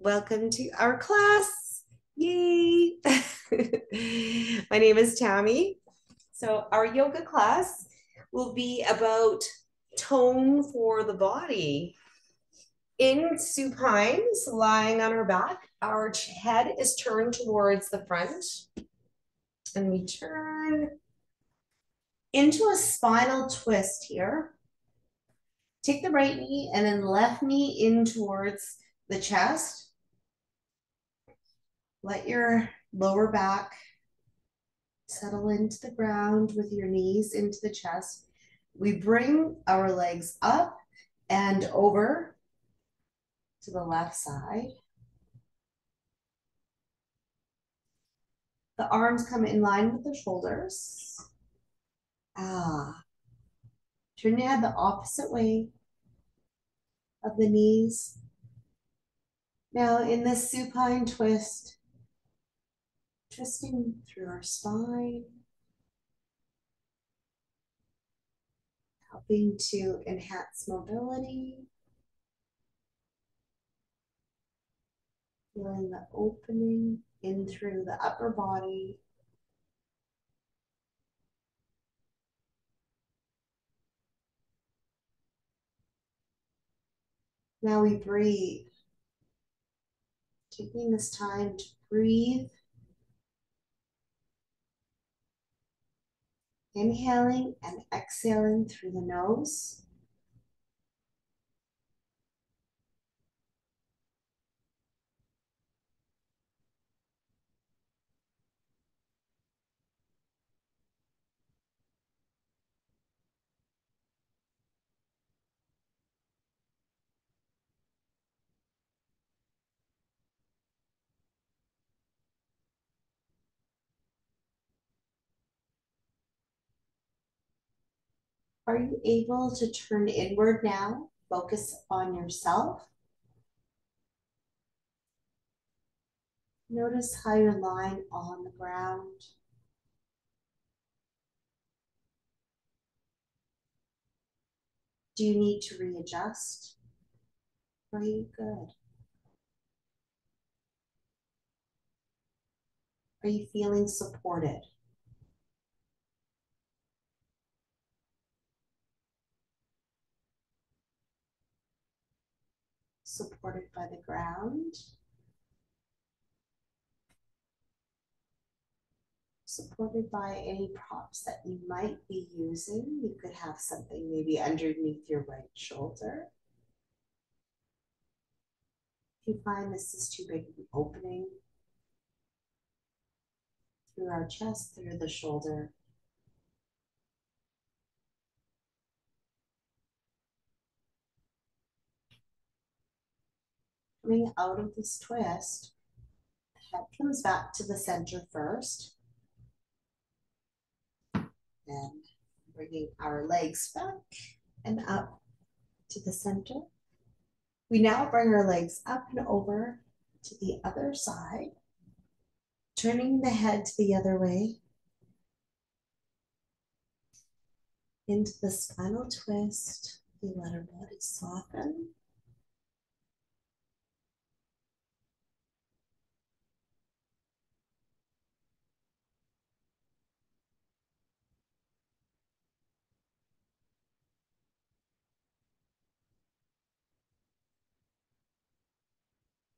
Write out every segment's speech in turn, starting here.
Welcome to our class. Yay! My name is Tammy. So, our yoga class will be about tone for the body. In supine, so lying on our back, our head is turned towards the front, and we turn into a spinal twist here. Take the right knee and then left knee in towards the chest. Let your lower back settle into the ground with your knees into the chest. We bring our legs up and over to the left side. The arms come in line with the shoulders. Turn your head the opposite way of the knees. Now in this supine twist, twisting through our spine, helping to enhance mobility. Feeling the opening in through the upper body. Now we breathe. Taking this time to breathe. Inhaling and exhaling through the nose. Are you able to turn inward now? Focus on yourself. Notice how you're lying on the ground. Do you need to readjust? Are you good? Are you feeling supported? Supported by the ground? Supported by any props that you might be using. You could have something maybe underneath your right shoulder. If you find this is too big of an opening, through our chest, through the shoulder. Coming out of this twist, the head comes back to the center first. Then bringing our legs back and up to the center. We now bring our legs up and over to the other side, turning the head to the other way, into the spinal twist. We let our body soften.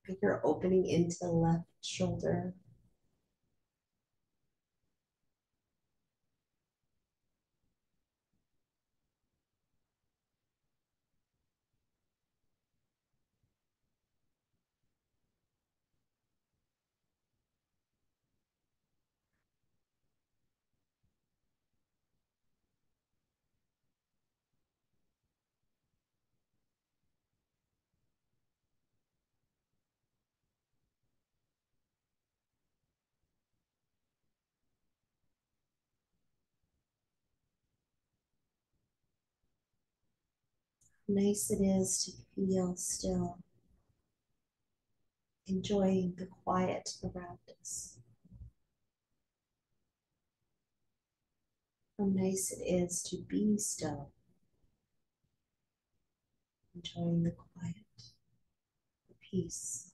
Bigger opening into the left shoulder. Nice it is to feel still, enjoying the quiet around us. How nice it is to be still, enjoying the quiet, the peace.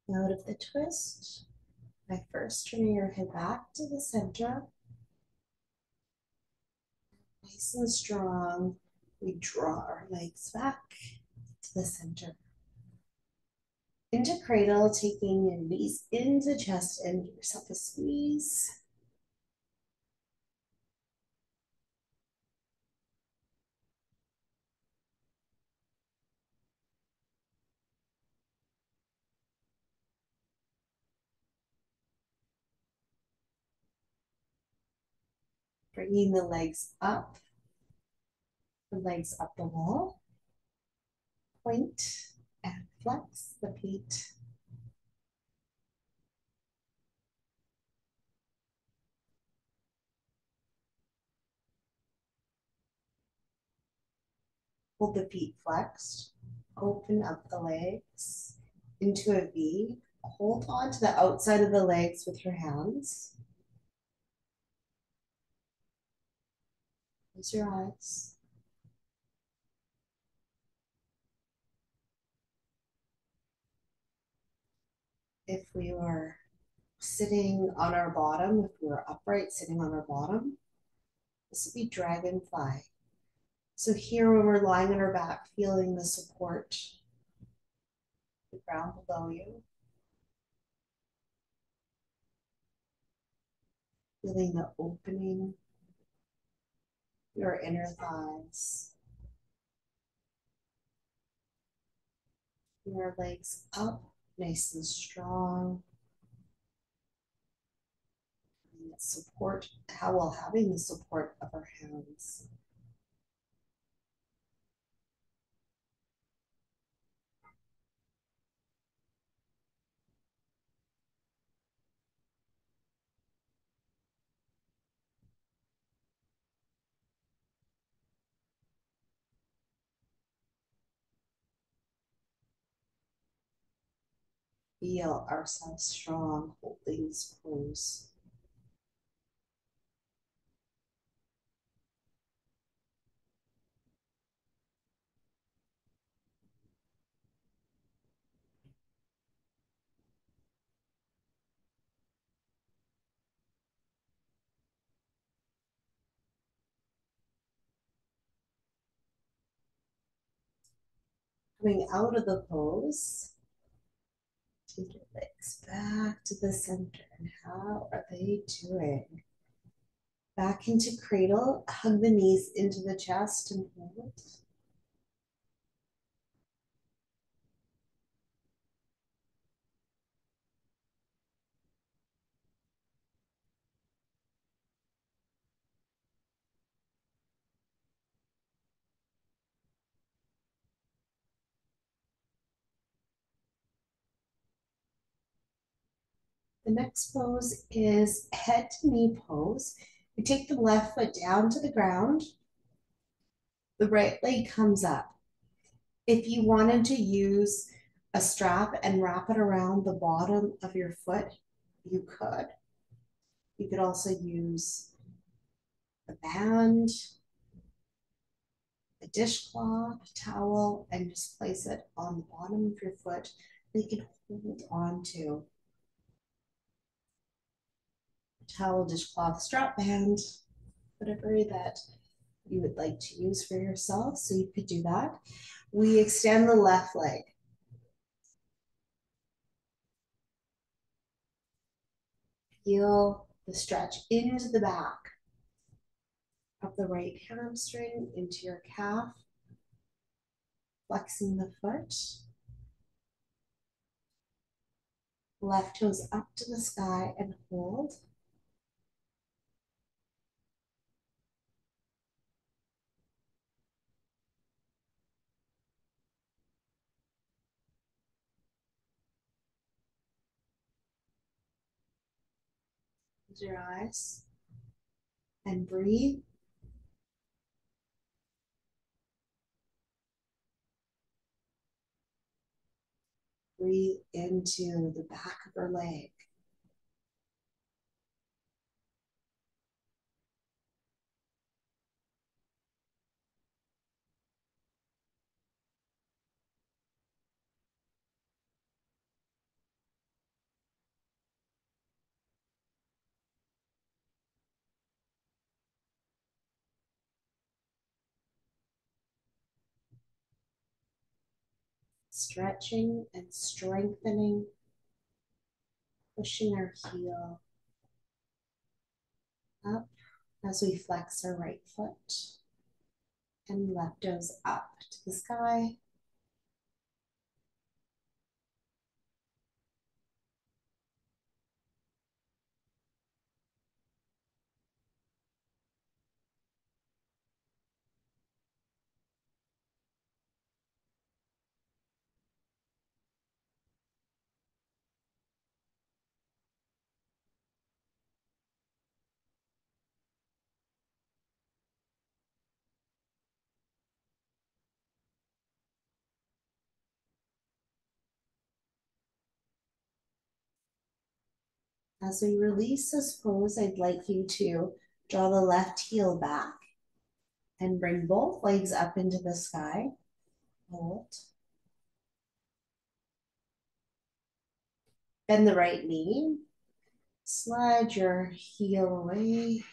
Out of the twist, by first turning your head back to the center, nice and strong. We draw our legs back to the center. Into cradle, taking your knees into chest and give yourself a squeeze. Bringing the legs up the wall. Point and flex the feet. Hold the feet flexed. Open up the legs into a V. Hold on to the outside of the legs with your hands. Close your eyes. If we were sitting on our bottom, if we were upright sitting on our bottom, this would be dragonfly. So here when we're lying on our back, feeling the support, the ground below you, feeling the opening, your inner thighs, your legs up, nice and strong. Support, how well having the support of our hands. Feel ourselves strong holding this pose. Coming out of the pose, take your legs back to the center. And how are they doing? Back into cradle, hug the knees into the chest and hold. The next pose is head to knee pose. We take the left foot down to the ground. The right leg comes up. If you wanted to use a strap and wrap it around the bottom of your foot, you could. You could also use a band, a dishcloth, a towel, and just place it on the bottom of your foot that you can hold on to. A towel, dishcloth, strap band, whatever that you would like to use for yourself. So you could do that. We extend the left leg. Feel the stretch into the back of the right hamstring into your calf, flexing the foot. Left toes up to the sky and hold. Close your eyes and breathe. Breathe into the back of her leg. stretching and strengthening, pushing our heel up as we flex our right foot and left toes up to the sky. As we release this pose, I'd like you to draw the left heel back and bring both legs up into the sky. Hold. Bend the right knee. Slide your heel away.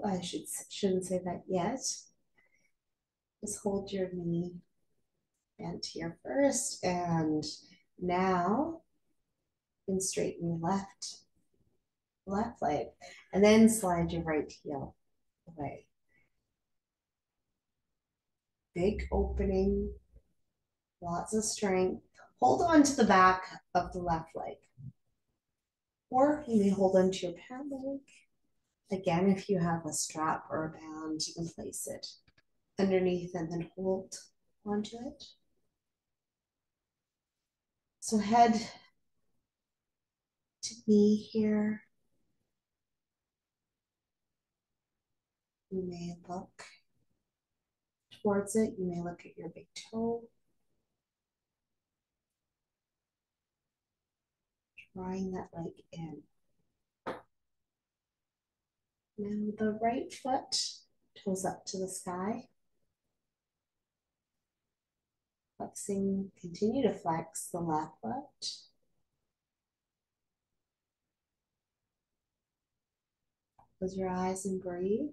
I shouldn't say that yet. Just hold your knee bent here first, and now you can straighten your left leg, and then slide your right heel away. Big opening, lots of strength. Hold on to the back of the left leg, or you may hold on to your pant leg. Again, if you have a strap or a band, you can place it underneath and then hold onto it. So head to knee here. You may look towards it. You may look at your big toe. Drawing that leg in. Now the right foot, toes up to the sky. Flexing, continue to flex the left foot. Close your eyes and breathe.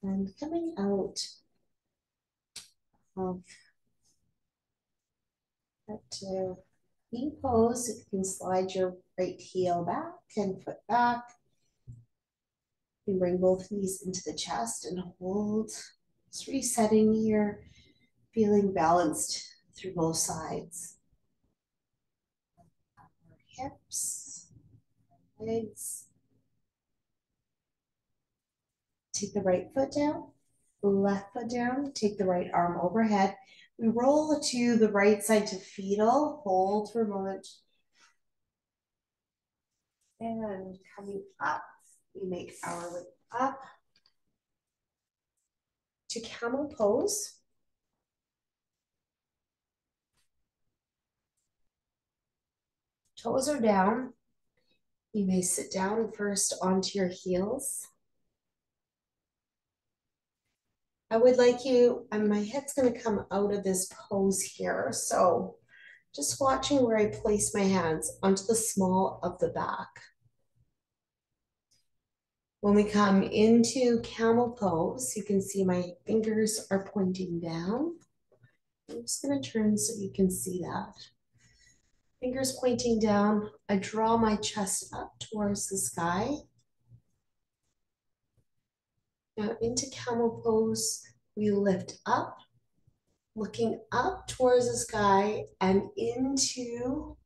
And coming out of that knee pose, you can slide your right heel back and foot back. You can bring both knees into the chest and hold. Just resetting here, feeling balanced through both sides. Hips, legs. Take the right foot down, left foot down, take the right arm overhead. We roll to the right side to fetal, hold for a moment. And coming up, we make our way up to camel pose. Toes are down. You may sit down first onto your heels. I would like you, and my head's going to come out of this pose here. So just watching where I place my hands onto the small of the back. When we come into camel pose, you can see my fingers are pointing down. I'm just going to turn so you can see that. Fingers pointing down. I draw my chest up towards the sky. Now into camel pose, we lift up, looking up towards the sky and into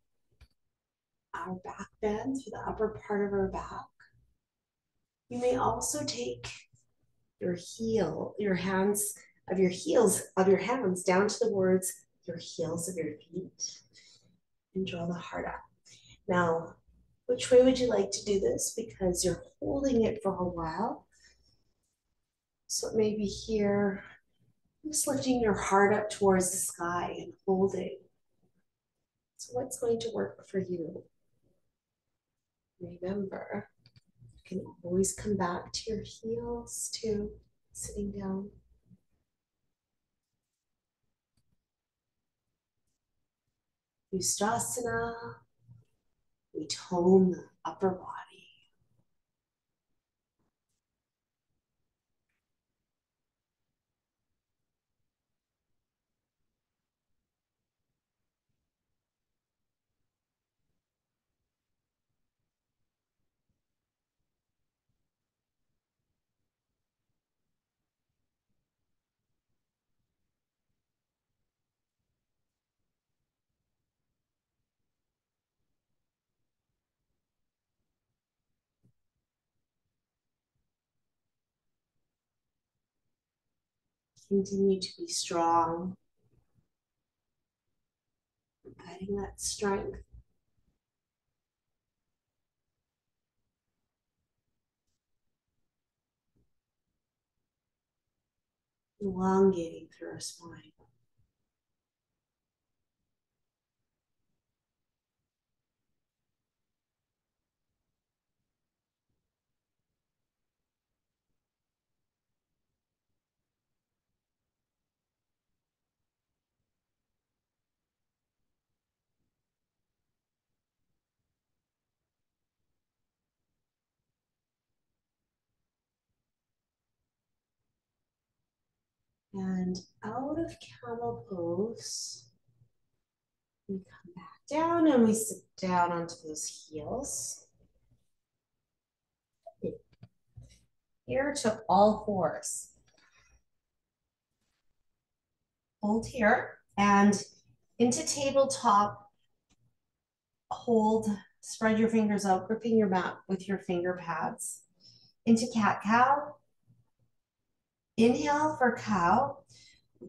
our back bend through the upper part of our back. You may also take your hands of your heels of your hands down towards your heels of your feet and draw the heart up. Now, which way would you like to do this? Because you're holding it for a while. So maybe here, just lifting your heart up towards the sky and holding. So what's going to work for you? Remember, you can always come back to your heels too, sitting down. Ustasana, we tone the upper body. Continue to be strong, adding that strength. Elongating through our spine. And out of camel pose, we come back down and we sit down onto those heels. Here to all fours. Hold here and into tabletop, hold, spread your fingers out, gripping your mat with your finger pads. Into cat-cow. Inhale for cow.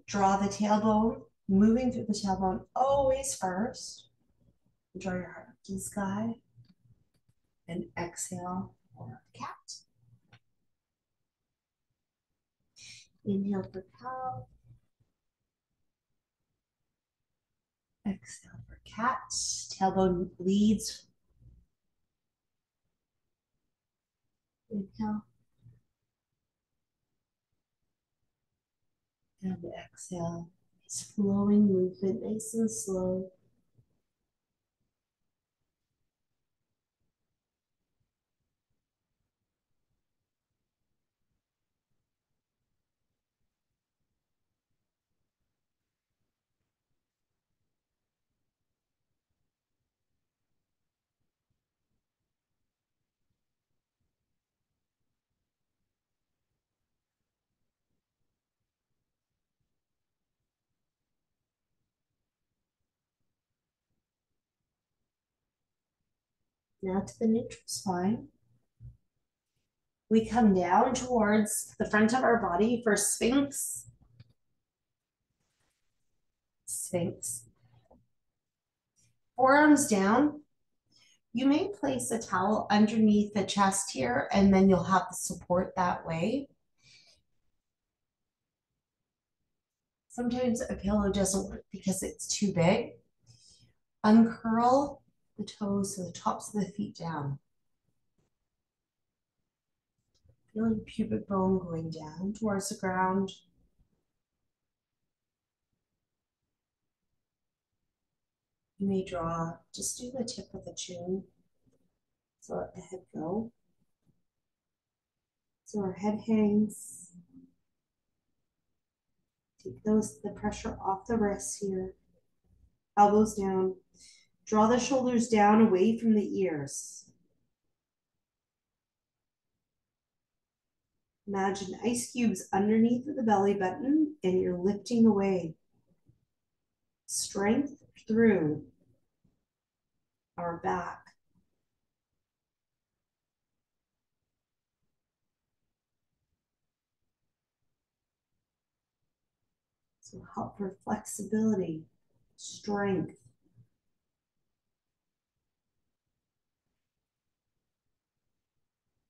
Draw the tailbone, moving through the tailbone always first. Draw your heart up to the sky. And exhale for cat. Inhale for cow. Exhale for cat. Tailbone leads. Inhale. And exhale. It's flowing movement, nice and slow. Now to the neutral spine. We come down towards the front of our body for Sphinx. Sphinx. Forearms down. You may place a towel underneath the chest here, and then you'll have the support that way. Sometimes a pillow doesn't work because it's too big. Uncurl the toes to the tops of the feet down. Feeling pubic bone going down towards the ground. You may draw, just do the tip of the chin. So let the head go. So our head hangs. Take the pressure off the wrists here. Elbows down. Draw the shoulders down away from the ears. Imagine ice cubes underneath the belly button and you're lifting away. Strength through our back. So help for flexibility, strength.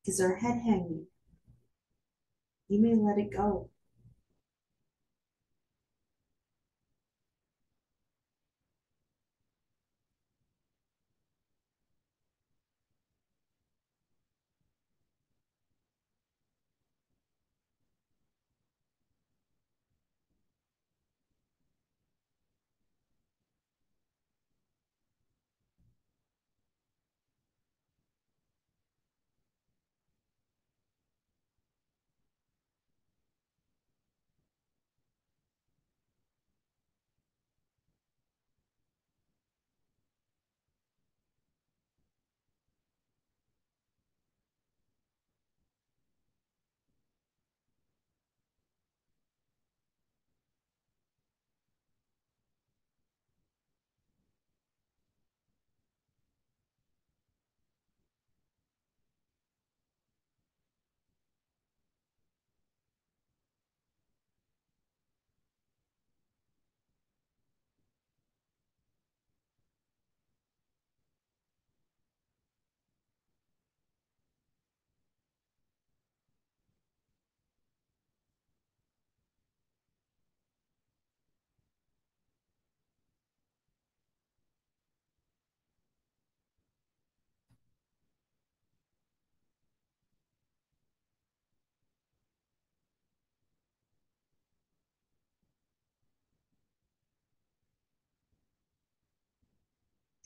Is our head hanging? You may let it go.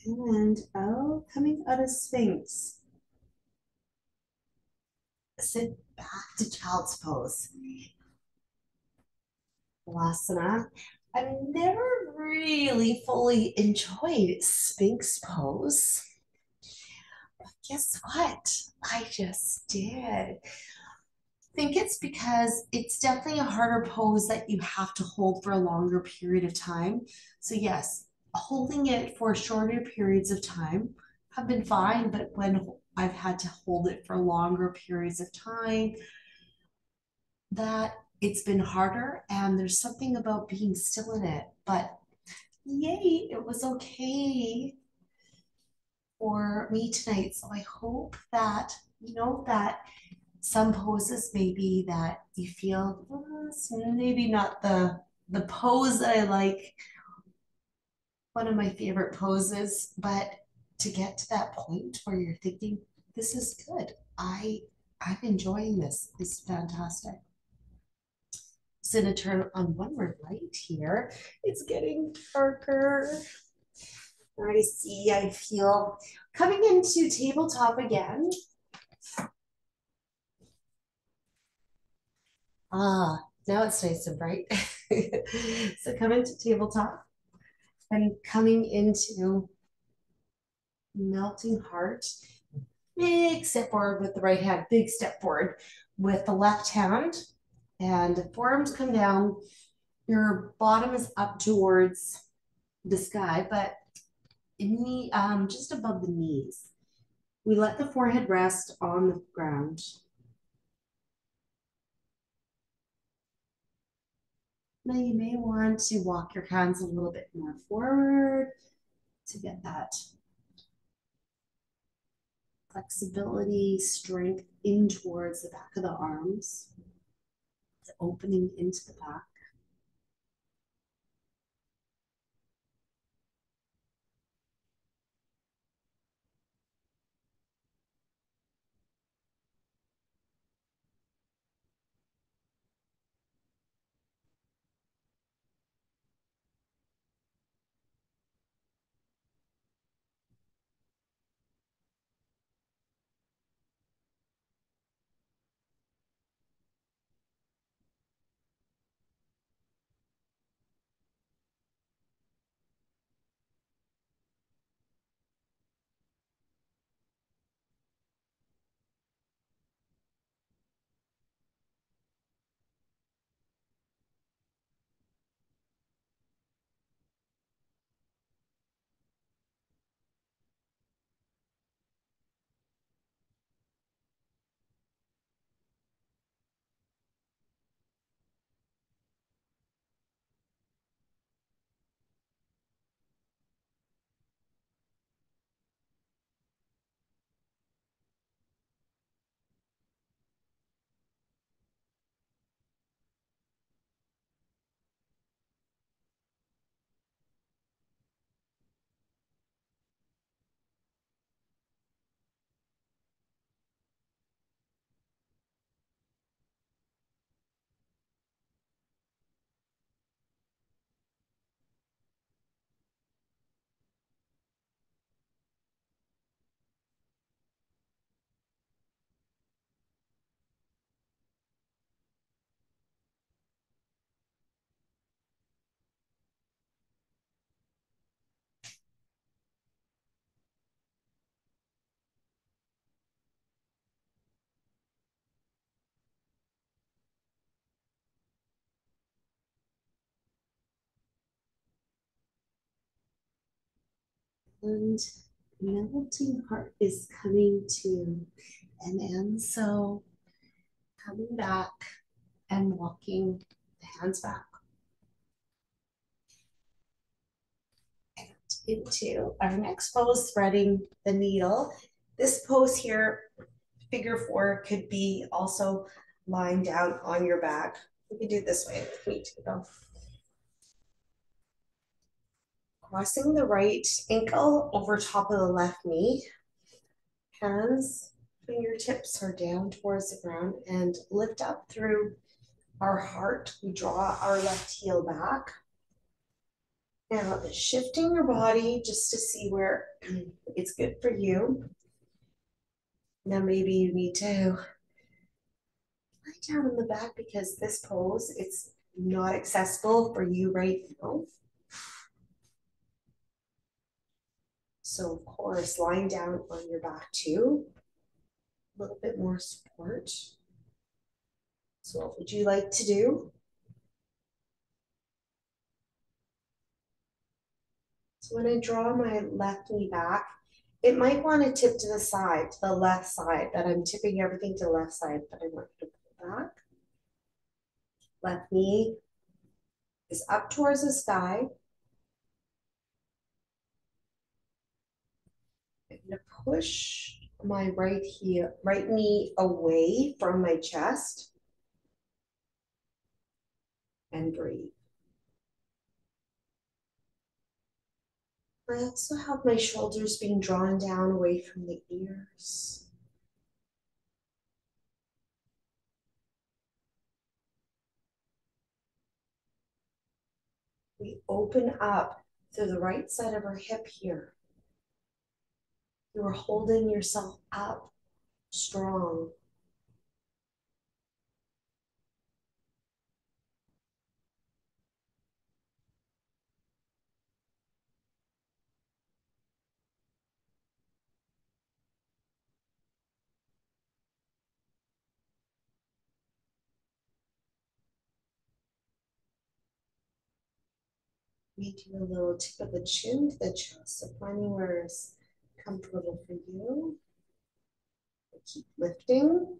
And coming out of Sphinx. Sit back to child's pose. Asana. I've never really fully enjoyed Sphinx pose. But guess what? I just did. I think it's because it's definitely a harder pose that you have to hold for a longer period of time. So yes, holding it for shorter periods of time have been fine, but when I've had to hold it for longer periods of time, that it's been harder and there's something about being still in it. But yay, it was okay for me tonight. So I hope that, that some poses maybe that you feel it's maybe not the pose that I like, one of my favorite poses, but to get to that point where you're thinking, this is good. I'm enjoying this. It's fantastic. So to turn on one more light here, it's getting darker. I see, I feel coming into tabletop again. Now it's nice and bright. So coming to tabletop and coming into melting heart. Big step forward with the right hand, big step forward with the left hand, and the forearms come down. Your bottom is up towards the sky, but just above the knees. We let the forehead rest on the ground. Now you may want to walk your hands a little bit more forward to get that flexibility, strength in towards the back of the arms, the opening into the back. And melting heart is coming to an end. So coming back and walking the hands back and into our next pose, threading the needle. This pose here, figure four, could be also lying down on your back. We can do it this way. Me too, though. Crossing the right ankle over top of the left knee. Hands, fingertips are down towards the ground and lift up through our heart. We draw our left heel back. Now, shifting your body just to see where it's good for you. Now, maybe you need to lie down on the back because this pose, it's not accessible for you right now. So, of course, lying down on your back too, a little bit more support. So, what would you like to do? So, when I draw my left knee back, it might want to tip to the side, to the left side, that I'm tipping everything to the left side, but I want you to pull back. Left knee is up towards the sky. I'm going to push my right knee away from my chest and breathe. I also have my shoulders being drawn down away from the ears. We open up to the right side of our hip here. You are holding yourself up strong. We do a little tip of the chin to the chest, so finding where is comfortable for you. Keep lifting.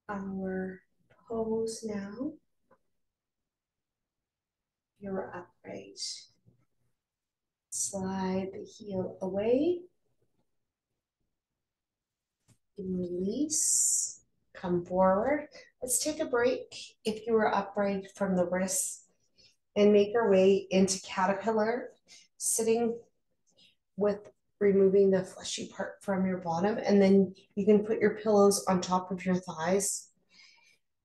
Our pose now. You're upright. Slide the heel away. And release. Come forward. Let's take a break if you were upright from the wrists and make our way into caterpillar, sitting with removing the fleshy part from your bottom. And then you can put your pillows on top of your thighs.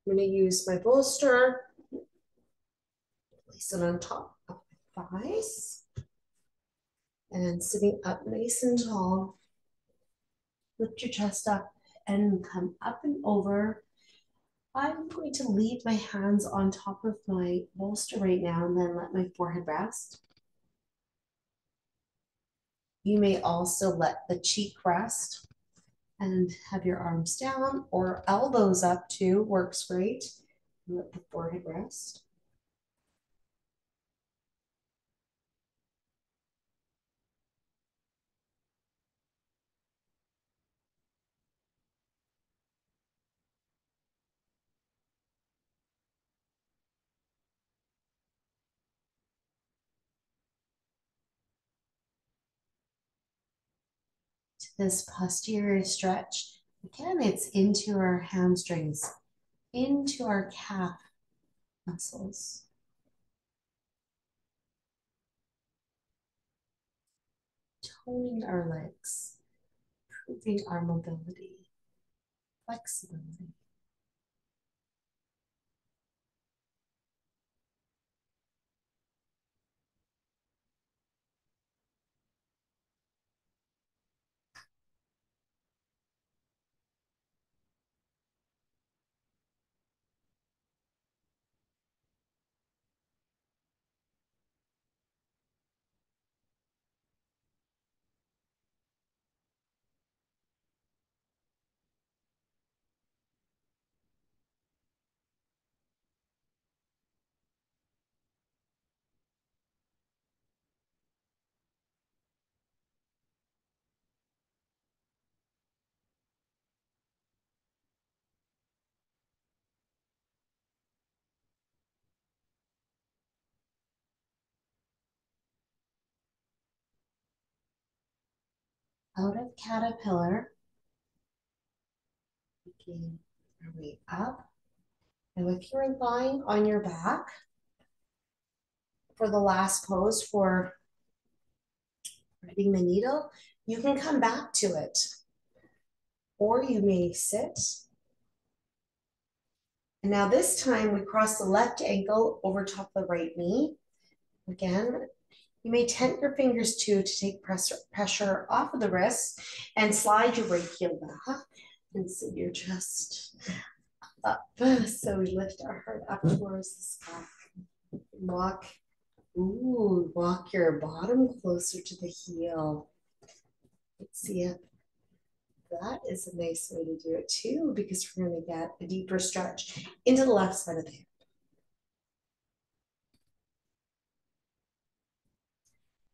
I'm going to use my bolster, place it on top of my thighs, and sitting up nice and tall. Lift your chest up and come up and over. I'm going to leave my hands on top of my bolster right now and then let my forehead rest. You may also let the cheek rest and have your arms down or elbows up too, works great. Let the forehead rest. To this posterior stretch, again, it's into our hamstrings, into our calf muscles. Toning our legs, improving our mobility, flexibility. out of caterpillar, making our way up. And if you're lying on your back for the last pose for threading the needle, you can come back to it. Or you may sit. And now this time we cross the left ankle over top the right knee. Again, you may tent your fingers too to take pressure off of the wrists and slide your right heel back and sit your chest up. So we lift our heart up towards the sky. Walk, walk your bottom closer to the heel. Let's see if that is a nice way to do it too, because we're going to get a deeper stretch into the left side of the hip.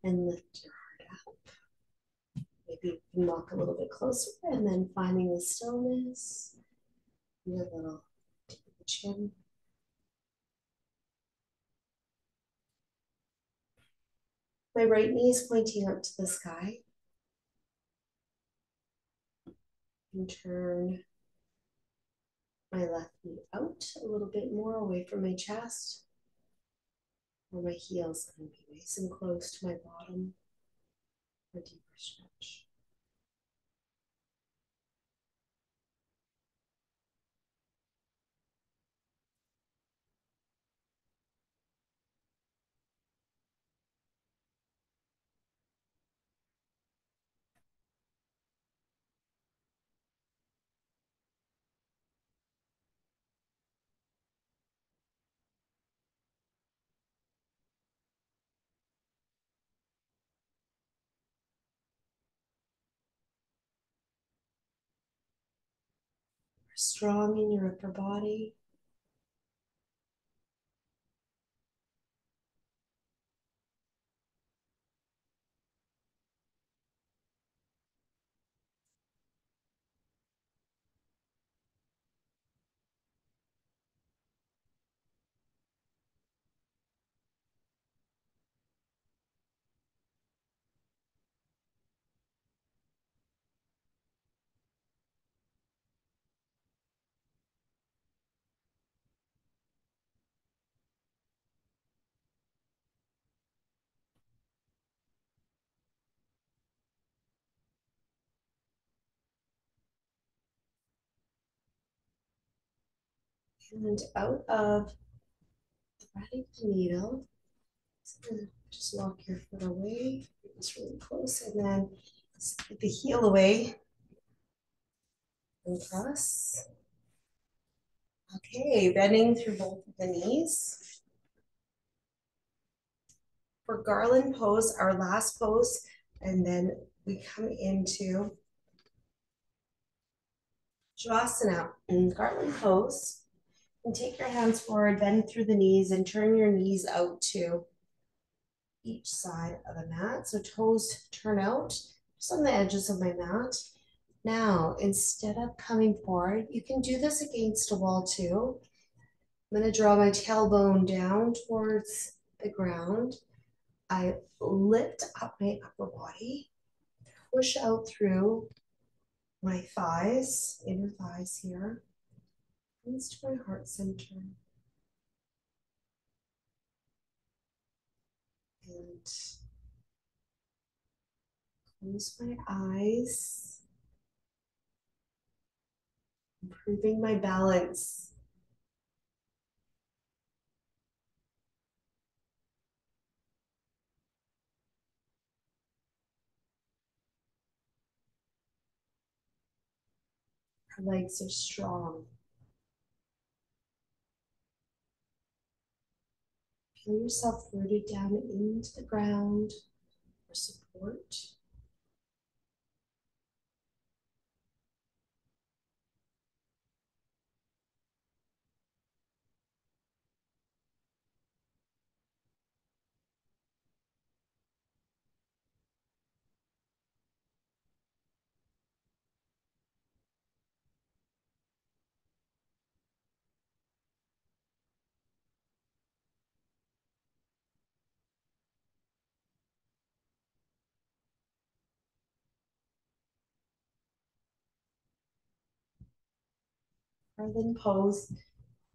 And lift your heart up. Maybe you can walk a little bit closer and then finding the stillness. And a little tip of the chin. My right knee is pointing up to the sky. And turn my left knee out a little bit more away from my chest. Where my heel is going to be nice and close to my bottom. A deeper stretch. Strong in your upper body. And out of threading the needle, just walk your foot away. It's really close. And then slide the heel away and cross. Okay, bending through both of the knees. For garland pose, our last pose, and then we come into Shavasana in garland pose. And take your hands forward, bend through the knees, and turn your knees out to each side of the mat. So toes turn out just on the edges of my mat. Now, instead of coming forward, you can do this against a wall too. I'm going to draw my tailbone down towards the ground. I lift up my upper body, push out through my thighs, inner thighs here, comes to my heart center. And close my eyes, improving my balance. Our legs are strong. Feel yourself rooted down into the ground for support. garland pose.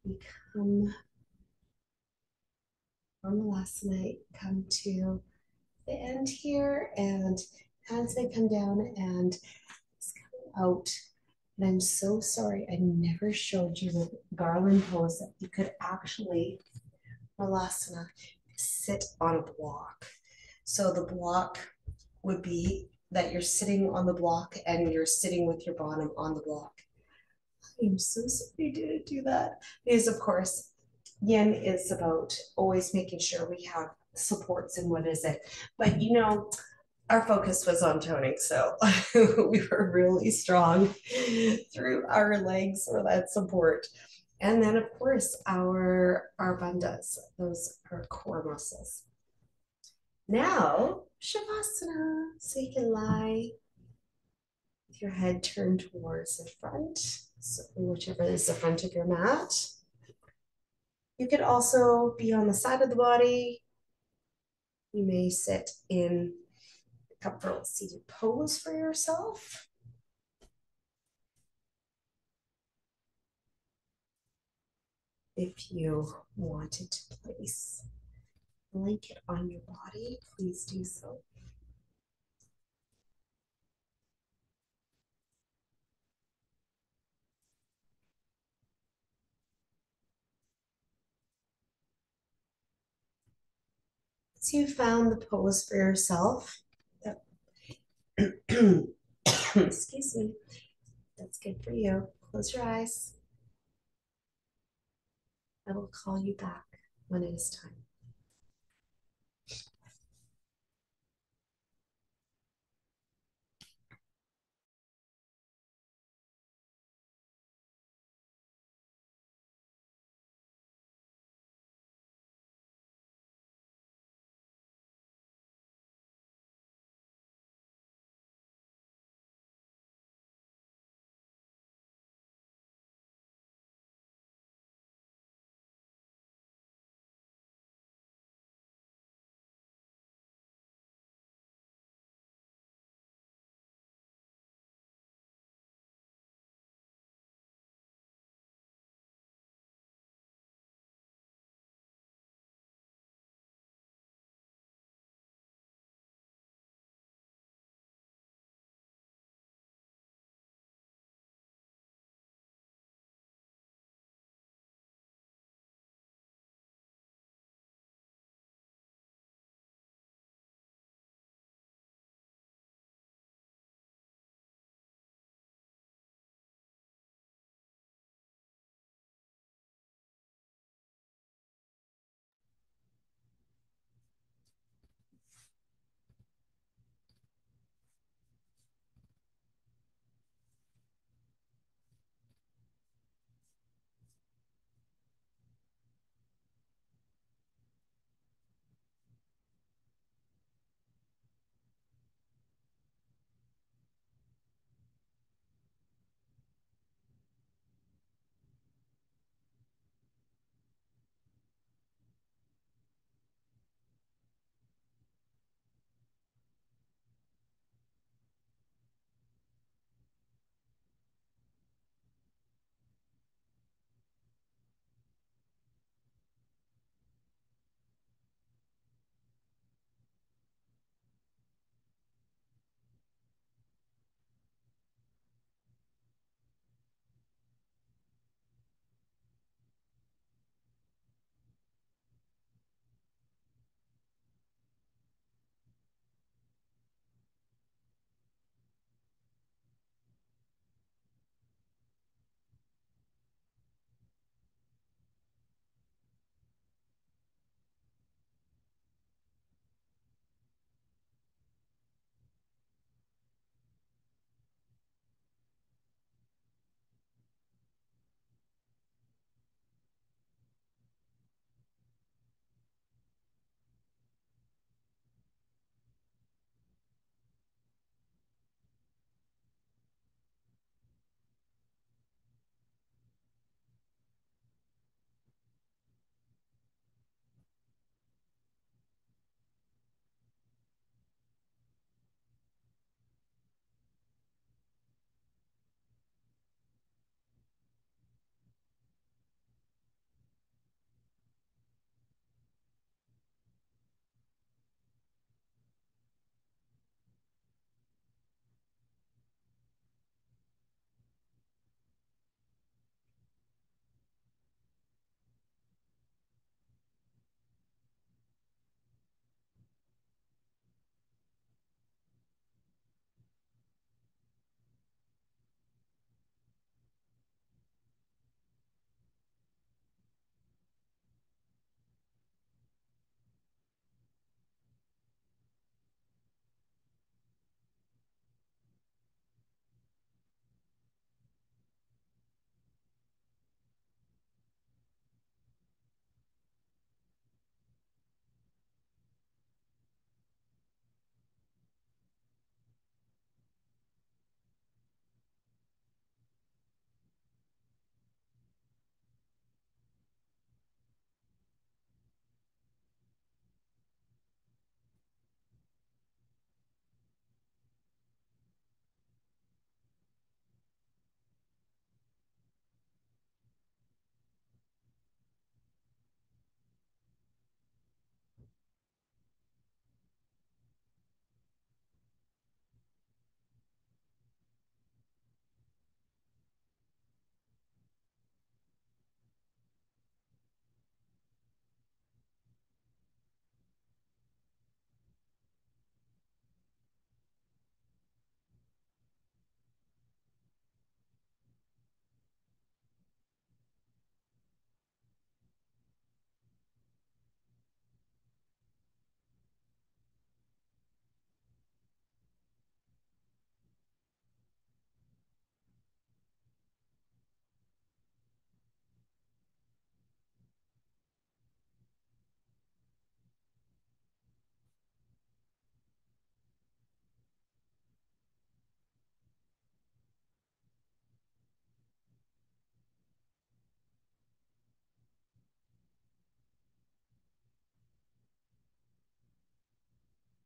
We come from the last night, come to the end here, and hands may come down and it's coming out. And I'm so sorry I never showed you the garland pose that you could actually, Malasana, sit on a block. So the block would be that you're sitting on the block and you're sitting with your bottom on the block. I'm so sorry I didn't do that. Because of course, yin is about always making sure we have supports and what is it. But you know, our focus was on toning, so we were really strong through our legs for that support. And then of course our bandhas, those are core muscles. Now, Shavasana. So you can lie with your head turned towards the front, so whichever is the front of your mat. You could also be on the side of the body. You may sit in a comfortable seated pose for yourself. If you wanted to place a blanket on your body, please do so. Once you've found the pose for yourself, excuse me, that's good for you. Close your eyes. I will call you back when it is time.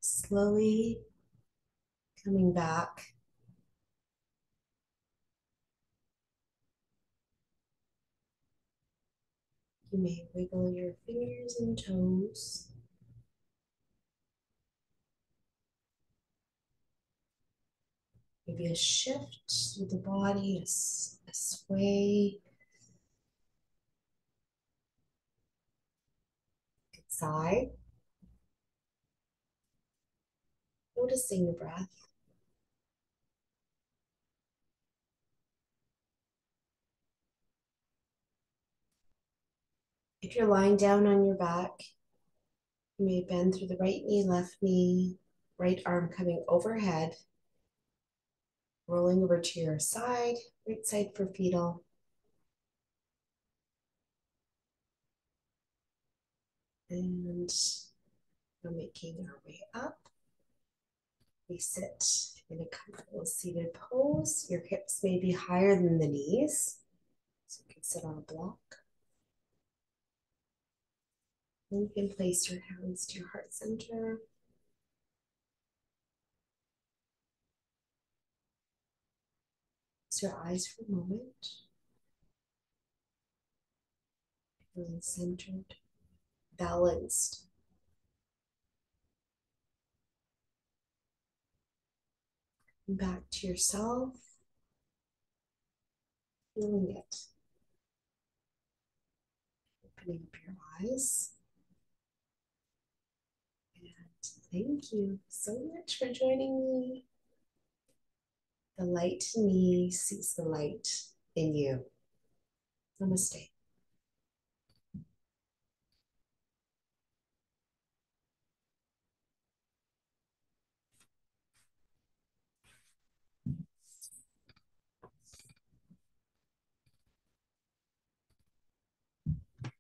Slowly coming back. You may wiggle your fingers and toes. Maybe a shift through the body, a sway. Sigh. Noticing the breath. If you're lying down on your back, you may bend through the right knee, right arm coming overhead, rolling over to your side, right side for fetal. And we're making our way up. We sit in a comfortable seated pose. Your hips may be higher than the knees, so you can sit on a block. And you can place your hands to your heart center. Close your eyes for a moment. Feeling centered, balanced. And back to yourself, feeling it. Opening up your eyes. And thank you so much for joining me. The light in me sees the light in you. Namaste.